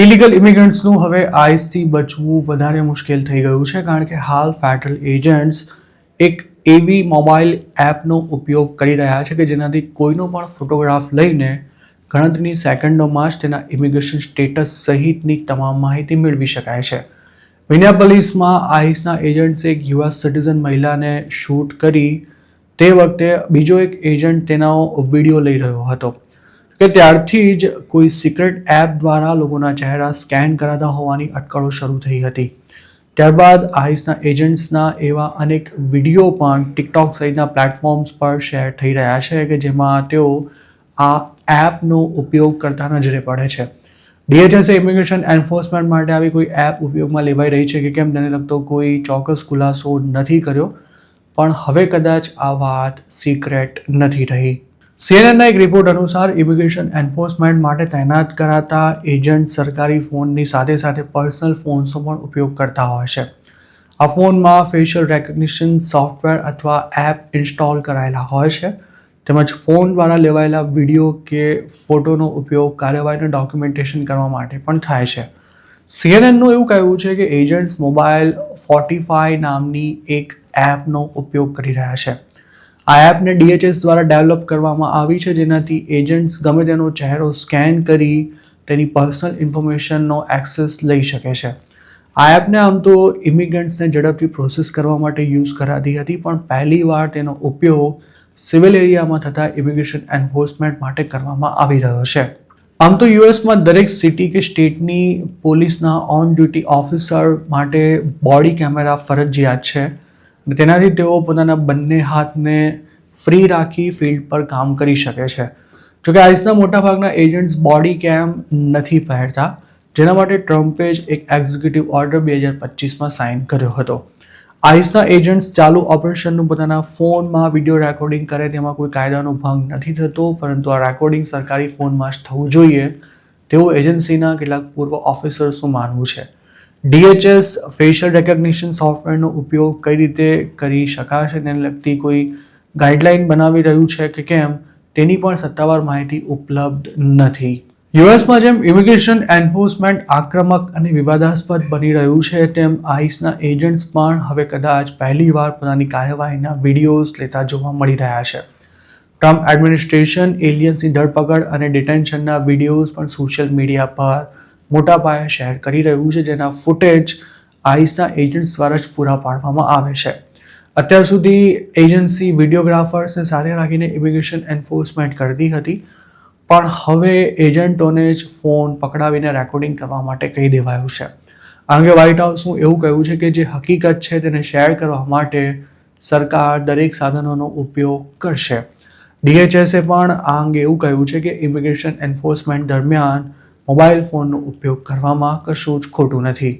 Illegal ઇમિગ્રન્ટ્સનું હવે આઈસથી બચવું વધારે મુશ્કેલ થઈ ગયું છે, કારણ કે હાલ ફેડરલ એજન્ટ્સ એક એવી મોબાઈલ એપનો ઉપયોગ કરી રહ્યા છે કે જેનાથી કોઈનો પણ ફોટોગ્રાફ લઈને ગણતરીની સેકન્ડોમાં જ તેના ઇમિગ્રેશન સ્ટેટસ સહિતની તમામ માહિતી મેળવી શકાય છે. મિનિયાપોલિસમાં આઈસના એજન્ટ્સે એક યુએસ સિટીઝન મહિલાને શૂટ કરી તે વખતે બીજો એક એજન્ટ તેનો વિડીયો લઈ રહ્યો હતો કે ત્યારથી જ કોઈ સિક્રેટ એપ દ્વારા લોકોના ચહેરા સ્કેન કરાતા હોવાની અટકળો શરૂ થઈ હતી. ત્યારબાદ આઈસના એજન્ટ્સના એવા અનેક વિડીયો પણ ટિકટોક સહિતના પ્લેટફોર્મ્સ પર શેર થઈ રહ્યા છે કે જેમાં તેઓ આ એપનો ઉપયોગ કરતા નજરે પડે છે. DHS ઇમિગ્રેશન એન્ફોર્સમેન્ટ માટે આવી કોઈ એપ ઉપયોગમાં લેવાઈ રહી છે કે કેમ તેને લગતો કોઈ ચોક્કસ ખુલાસો નથી કર્યો, પણ હવે કદાચ આ વાત સિક્રેટ નથી રહી. CNNના એક રિપોર્ટ અનુસાર ઇમિગ્રેશન એન્ફોર્સમેન્ટ માટે તૈનાત કરાતા એજન્ટ સરકારી ફોનની સાથે સાથે પર્સનલ ફોન્સનો પણ ઉપયોગ કરતા હોય છે. આ ફોનમાં ફેશિયલ રેકગ્નિશન સોફ્ટવેર અથવા એપ ઇન્સ્ટોલ કરાયેલા હોય છે, તેમજ ફોન દ્વારા લેવાયેલા વિડીયો કે ફોટોનો ઉપયોગ કાર્યવાહીનું ડોક્યુમેન્ટેશન કરવા માટે પણ થાય છે. CNNનું એવું કહેવું છે કે એજન્ટ્સ મોબાઈલ ફોર્ટિફાય નામની એક એપનો ઉપયોગ કરી રહ્યા છે. આ એપને DHS દ્વારા ડેવલપ કરવામાં આવી છે, જેનાથી એજન્ટ્સ ગમે તેનો ચહેરો સ્કેન કરી તેની પર્સનલ ઇન્ફોર્મેશનનો એક્સેસ લઈ શકે છે. આ એપને આમ તો ઇમિગ્રન્ટ્સને ઝડપથી પ્રોસેસ કરવા માટે યુઝ કરાતી હતી, પણ પહેલીવાર તેનો ઉપયોગ સિવિલ એરિયામાં થતા ઇમિગ્રેશન એન્ફોર્સમેન્ટ માટે કરવામાં આવી રહ્યો છે. આમ તો યુએસમાં દરેક સિટી કે સ્ટેટની પોલીસના ઓન ડ્યુટી ઓફિસર માટે બોડી કેમેરા ફરજિયાત છે. તેનાથી તેઓ પોતાના બંને હાથને ફ્રી રાખી ફિલ્ડ પર કામ કરી શકે છે. જોકે આઈસના મોટાભાગના એજન્ટ્સ બોડી કેમ નથી પહેરતા, જેના માટે ટ્રમ્પે જ એક એક્ઝિક્યુટિવ ઓર્ડર 2025માં સાઇન કર્યો હતો. આઈસના એજન્ટ્સ ચાલુ ઓપરેશનનું પોતાના ફોનમાં વિડીયો રેકોર્ડિંગ કરે તેમાં કોઈ કાયદાનો ભંગ નથી થતો, પરંતુ આ રેકોર્ડિંગ સરકારી ફોનમાં જ થવું જોઈએ તેવું એજન્સીના કેટલાક પૂર્વ ઓફિસર્સનું માનવું છે. DHS ફેશિયલ રેકગ્નિશન સોફ્ટવેરનો ઉપયોગ કઈ રીતે કરી શકાશે તેને લગતી કોઈ ગાઈડલાઈન બનાવી રહ્યું છે કે કેમ તેની પણ સત્તાવાર માહિતી ઉપલબ્ધ નથી. યુએસમાં જેમ ઇમિગ્રેશન એન્ફોર્સમેન્ટ આક્રમક અને વિવાદાસ્પદ બની રહ્યું છે, તેમ આઈસના એજન્ટ્સ પણ હવે કદાચ પહેલીવાર પોતાની કાર્યવાહીના વિડીયોઝ લેતા જોવા મળી રહ્યા છે. ટ્રમ્પ એડમિનિસ્ટ્રેશન એલિયન્સની ધરપકડ અને ડિટેન્શનના વિડીયોઝ પણ સોશિયલ મીડિયા પર મોટા પાયે શેર કરી રહ્યું છે, જેના ફૂટેજ આઈસના એજન્ટ્સ દ્વારા જ પૂરા પાડવામાં આવે છે. અત્યાર સુધી એજન્સી વિડીયોગ્રાફર્સને સાથે રાખીને ઇમિગ્રેશન એન્ફોર્સમેન્ટ કરતી હતી, પણ હવે એજન્ટોને જ ફોન પકડાવીને રેકોર્ડિંગ કરવા માટે કહી દેવાયું છે. આ અંગે વ્હાઇટ હાઉસનું એવું કહેવું છે કે જે હકીકત છે તેને શેર કરવા માટે સરકાર દરેક સાધનોનો ઉપયોગ કરશે. DHSએ પણ આ અંગે એવું કહ્યું છે કે ઇમિગ્રેશન એન્ફોર્સમેન્ટ દરમિયાન મોબાઈલ ફોનનો ઉપયોગ કરવામાં કશું જ ખોટું નથી.